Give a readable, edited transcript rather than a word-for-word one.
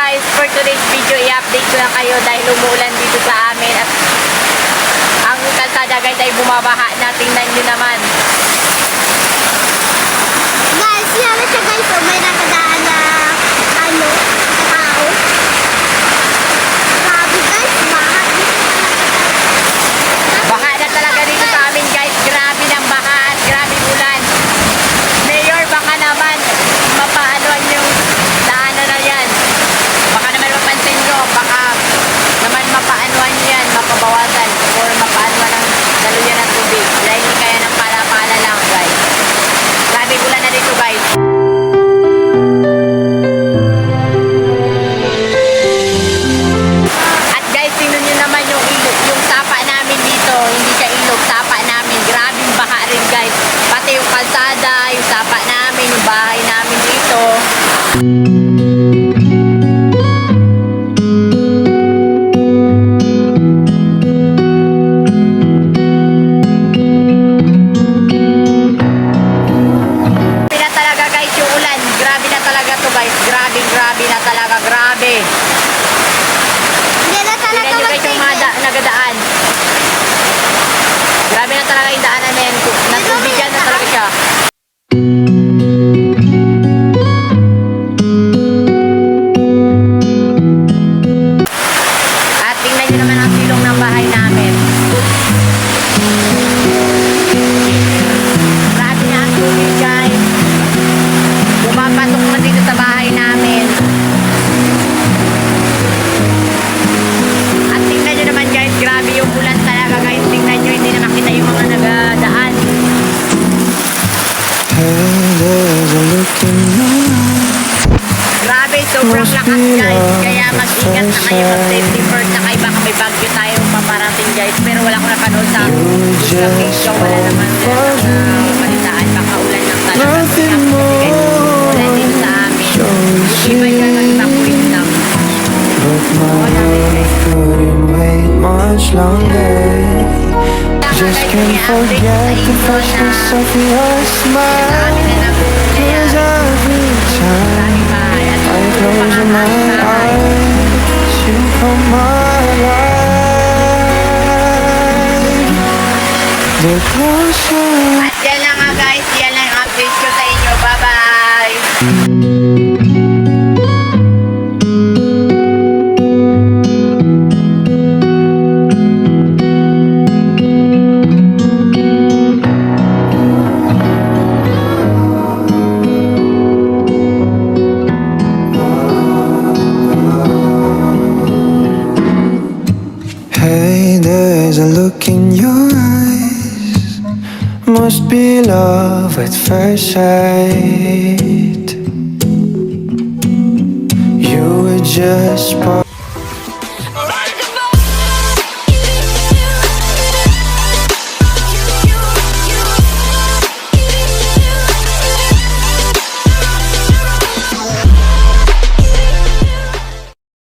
guys, for today's video, i-update ko lang kayo dahil umuulan dito sa amin at ang kalsada guys ay bumabaha na. Tingnan nyo naman. Guys, yan na siya guys. So, may nakadaan na tao. Grabe guys, baha. Baha na talaga dito sa amin guys. Grabe ng baha at grabe ulan. Mayor, baka naman mapaanuan yung daanan na yan. Baka naman mapansin nyo, baka naman mapaanuan yan, mapabawasan or mapaanuan ng daluyan ng tubig. Dahil hindi kaya ng pala-pala lang guys. Grabe ulan na dito guys. At guys, tingnan nyo naman yung ilog, yung sapa namin dito. Hindi siya ilog, sapa namin. Grabing baha rin guys. Pati yung kalsada, yung sapa namin, yung bahay namin dito. Grabe na talaga, grabe. Hindi na talaga Tingnan nyo guys yung mga nagadaan. Grabe na talaga yung daanan na yan. Natubigan na talaga siya. At tingnan nyo naman ang silong ng bahay namin. Grabe na ang tubig guys. Pumapatok na dito sa bahay namin. At tingnan nyo naman guys, grabe yung ulan talaga guys. Tingnan nyo, hindi na makita yung mga nagadaan. Grabe, sobrang lakas guys. Kaya mag-ingat na kayo, mag-safety first na kayo. Baka may bagyo tayong paparating guys. Pero wala ko napanood sa video. Wala naman balitaan. Baka ulan lang talaga. Kasi guys, ulan dito sa amin. Hindi ba yun mag-evacuate lang? Much longer. Just can't forget the freshness of your smile. 'Cause every time I close my eyes, you come my life. The closer. At yan lang nga guys, yan lang ang update ko sa inyo. Bye-bye! Hey, there's a look in your eyes. Must be love at first sight. You were just